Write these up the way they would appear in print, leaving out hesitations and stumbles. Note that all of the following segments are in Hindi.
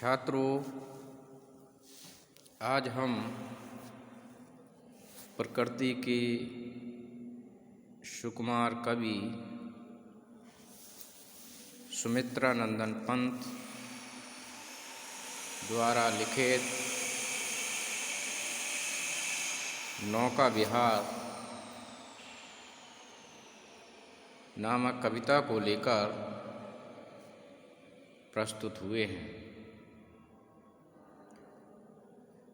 छात्रों, आज हम प्रकृति के सुकुमार कवि सुमित्रानंदन पंत द्वारा लिखित नौका विहार नामक कविता को लेकर प्रस्तुत हुए हैं।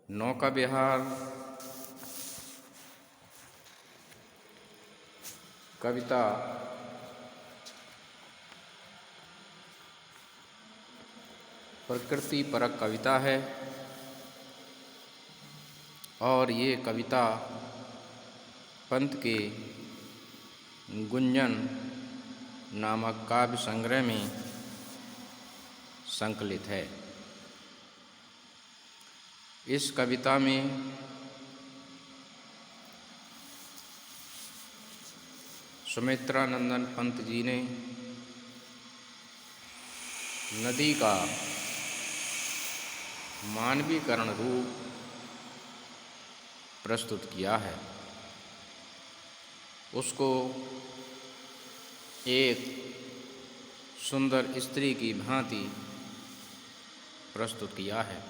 नौका विहार कविता प्रकृति परक कविता है और ये कविता पंत के गुंजन नामक काव्य संग्रह में संकलित है। इस कविता में सुमित्रानंदन पंत जी ने नदी का मानवीकरण रूप प्रस्तुत किया है। उसको एक सुंदर स्त्री की भांति प्रस्तुत किया है।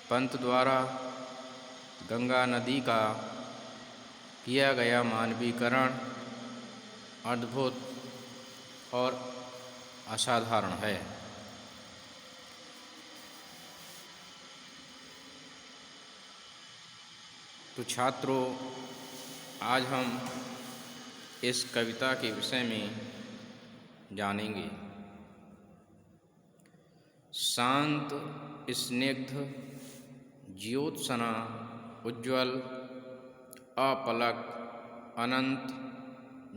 पंत द्वारा गंगा नदी का किया गया मानवीकरण अद्भुत और असाधारण है। तो छात्रों, आज हम इस कविता के विषय में जानेंगे। शांत स्निग्ध ज्योत्सना उज्ज्वल अपलक अनंत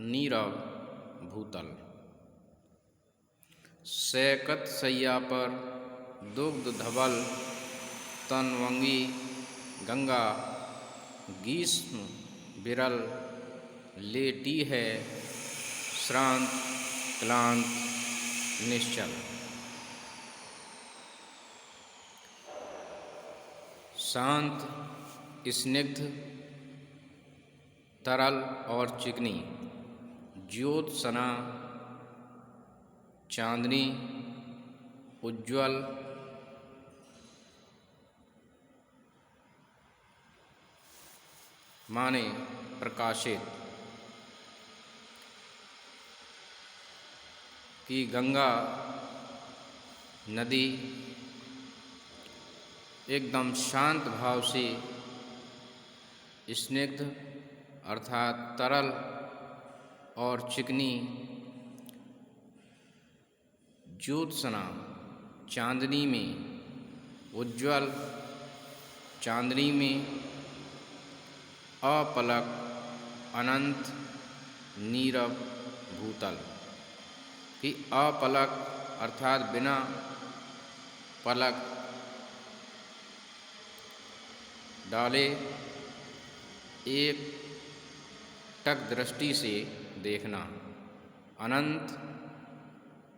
नीरव भूतल, सैकत सैया पर दुग्ध धवल तनवंगी गंगा ग्रीष्म विरल लेटी है श्रांत क्लांत निश्चल। शांत स्निग्ध तरल और चिकनी, ज्योत्सना चांदनी, उज्ज्वल माने प्रकाशित, कि गंगा नदी एकदम शांत भाव से स्निग्ध अर्थात तरल और चिकनी, ज्योत्सना चांदनी में, उज्ज्वल चांदनी में, अपलक अनंत नीरव भूतल, कि अपलक अर्थात बिना पलक डाले एक टक दृष्टि से देखना, अनंत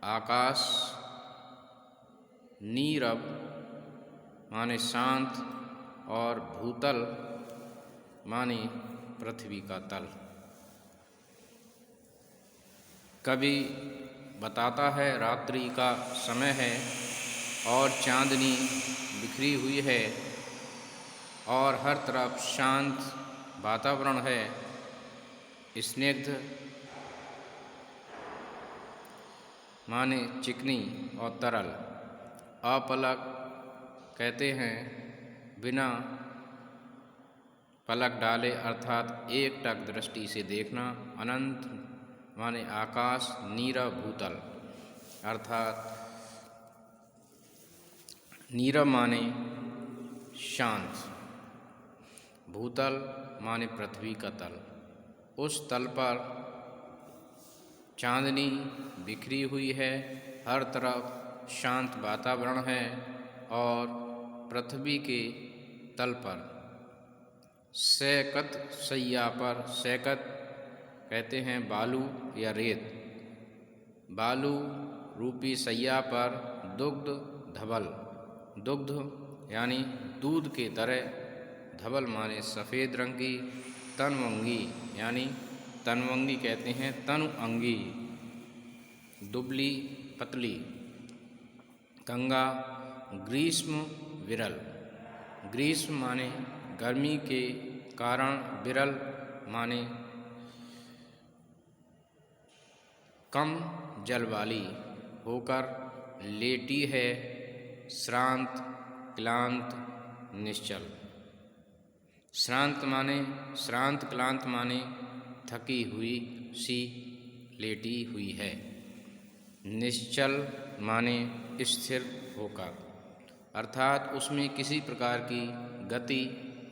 आकाश, नीरव माने शांत और भूतल माने पृथ्वी का तल। कवि बताता है रात्रि का समय है और चांदनी बिखरी हुई है और हर तरफ शांत वातावरण है। स्निग्ध माने चिकनी और तरल, अपलक कहते हैं बिना पलक डाले अर्थात एक टक दृष्टि से देखना, अनंत माने आकाश, नीरव भूतल अर्थात नीरव माने शांत, भूतल माने पृथ्वी का तल। उस तल पर चांदनी बिखरी हुई है, हर तरफ शांत वातावरण है और पृथ्वी के तल पर सैकत सैया पर, सैकत कहते हैं बालू या रेत, बालू रूपी सैया पर दुग्ध धवल, दुग्ध यानी दूध के तरह, धवल माने सफ़ेद रंग की, तनवंगी यानी तनवंगी कहते हैं तनु अंगी, दुबली पतली। गंगा ग्रीष्म विरल, ग्रीष्म माने गर्मी के कारण, विरल माने कम जल वाली होकर लेटी है, श्रांत क्लांत निश्चल। श्रांत क्लांत माने थकी हुई सी लेटी हुई है, निश्चल माने स्थिर होकर, अर्थात उसमें किसी प्रकार की गति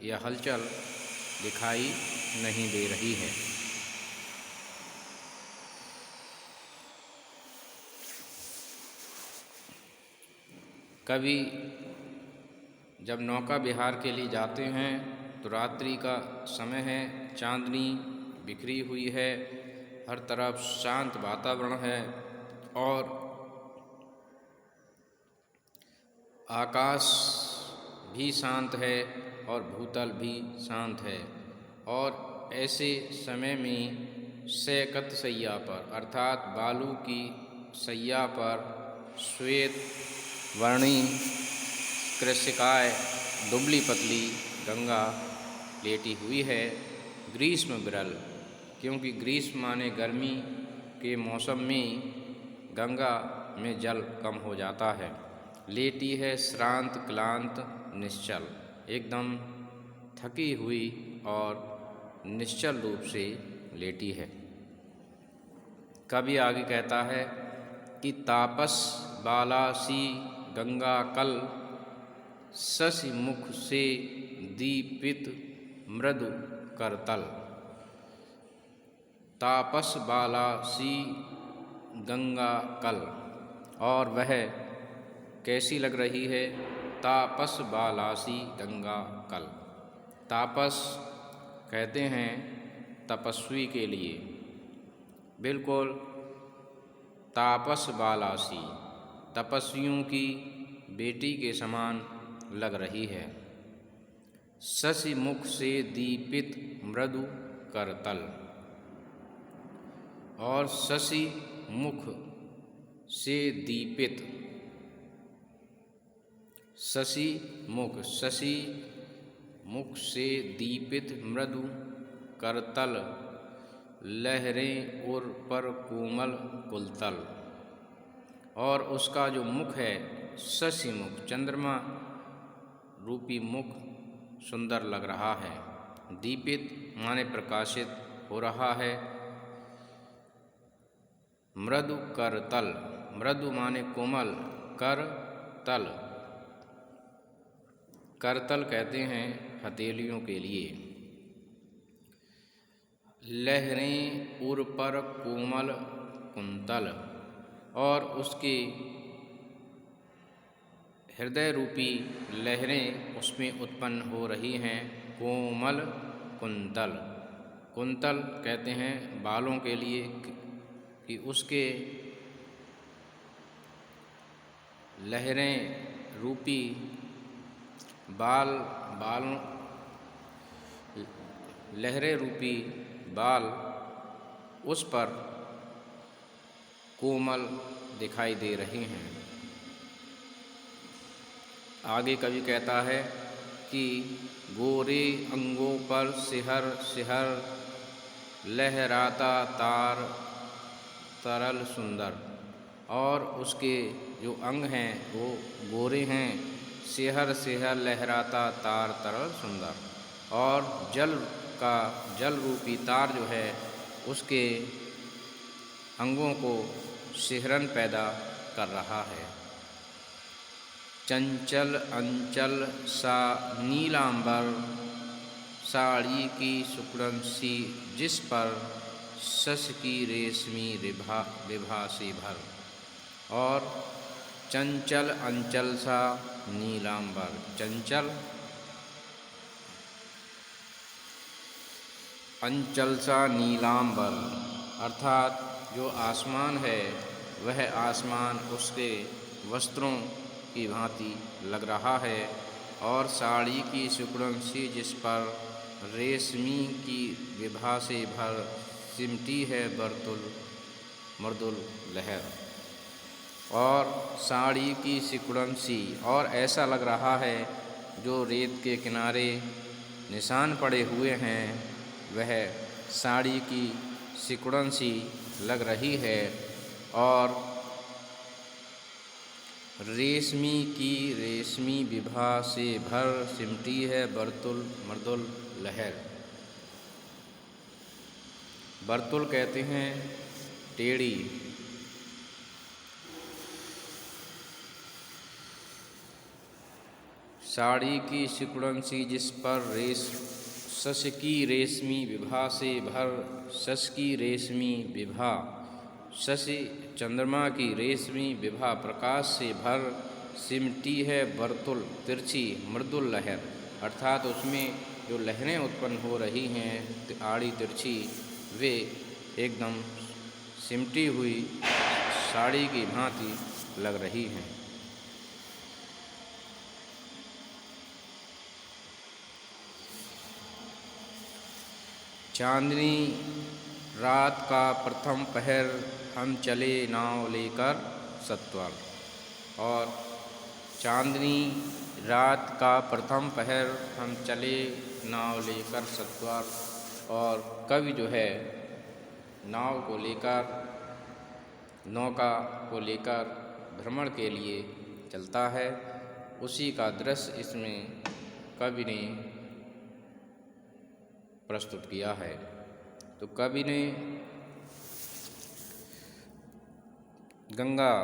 या हलचल दिखाई नहीं दे रही है। कभी जब नौका विहार के लिए जाते हैं तो रात्रि का समय है, चांदनी बिखरी हुई है, हर तरफ शांत वातावरण है और आकाश भी शांत है और भूतल भी शांत है। और ऐसे समय में सैकत सैया पर अर्थात बालू की सैया पर श्वेत वर्णी कृषिकाय दुबली पतली गंगा लेटी हुई है, ग्रीष्म विरल, क्योंकि ग्रीष्म माने गर्मी के मौसम में गंगा में जल कम हो जाता है। लेटी है श्रांत क्लांत निश्चल, एकदम थकी हुई और निश्चल रूप से लेटी है। कवि आगे कहता है कि तापस बालासी गंगा कल, शशि मुख से दीपित मृदु करतल। तापस बालासी गंगा कल, और वह कैसी लग रही है? तापस बालासी गंगा कल। तापस कहते हैं तपस्वी के लिए, बिल्कुल तापस बालासी तपस्वियों की बेटी के समान लग रही है। शशि मुख से दीपित मृदु करतल, और शशि मुख से दीपित, शशि मुख से दीपित मृदु करतल, लहरें उर पर कोमल कुलतल। और उसका जो मुख है शशि मुख, चंद्रमा रूपी मुख सुंदर लग रहा है। दीपित माने प्रकाशित हो रहा है। मृदु करतल, मृदु माने कोमल, कर तल, करतल कहते हैं हथेलियों के लिए। लहरें उर पर कोमल कुंतल, और उसके हृदय रूपी लहरें उसमें उत्पन्न हो रही हैं। कोमल कुंतल, कुंतल कहते हैं बालों के लिए कि उसके लहरें रूपी लहरें रूपी बाल उस पर कोमल दिखाई दे रही हैं। आगे कवि कहता है कि गोरे अंगों पर सिहर सिहर लहराता तार तरल सुंदर, और उसके जो अंग हैं वो गोरे हैं, सिहर सिहर लहराता तार तरल सुंदर, और जल रूपी तार जो है उसके अंगों को सिहरन पैदा कर रहा है। चंचल अंचल सा नीलांबर साड़ी की सुकड़न सी, जिस पर शश की रेशमी विभा से भर। और चंचल अंचल सा नीलांबर, चंचल अंचल सा नीलांबर, अर्थात जो आसमान है वह आसमान उसके वस्त्रों की भांति लग रहा है और साड़ी की सिकुड़न सी जिस पर रेशमी की विभा से भर सिमटी है बर्तुल मृदुल लहर। और साड़ी की सिकुड़न सी, और ऐसा लग रहा है जो रेत के किनारे निशान पड़े हुए हैं वह साड़ी की सिकुड़न सी लग रही है और रेशमी विभा से भर सिमटी है बर्तुल मृदुल लहर। बर्तुल कहते हैं टेढ़ी, साड़ी की सिकुड़न सी जिस पर शश की रेशमी विभा से भर, शश की रेशमी विभा, शशि चंद्रमा की रेशमी विभा प्रकाश से भर सिमटी है बर्तुल तिरछी मृदुल लहर। अर्थात उसमें जो लहरें उत्पन्न हो रही हैं आड़ी तिरछी, वे एकदम सिमटी हुई साड़ी की भांति लग रही हैं। चांदनी रात का प्रथम पहर हम चले नाव लेकर सत्वर। और चांदनी रात का प्रथम पहर हम चले नाव लेकर सत्वर। और कवि जो है नाव को लेकर, नौका को लेकर भ्रमण के लिए चलता है, उसी का दृश्य इसमें कवि ने प्रस्तुत किया है। तो कवि ने गंगा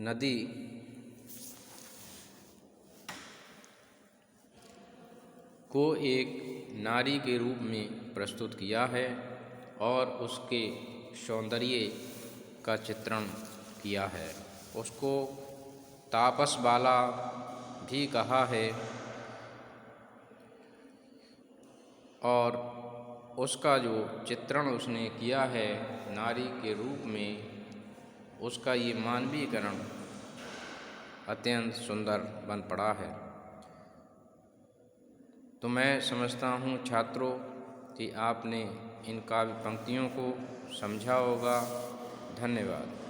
नदी को एक नारी के रूप में प्रस्तुत किया है और उसके सौंदर्य का चित्रण किया है। उसको तापस बाला भी कहा है और उसका जो चित्रण उसने किया है नारी के रूप में, उसका ये मानवीकरण अत्यंत सुंदर बन पड़ा है। तो मैं समझता हूँ छात्रों कि आपने इन काव्य पंक्तियों को समझा होगा। धन्यवाद।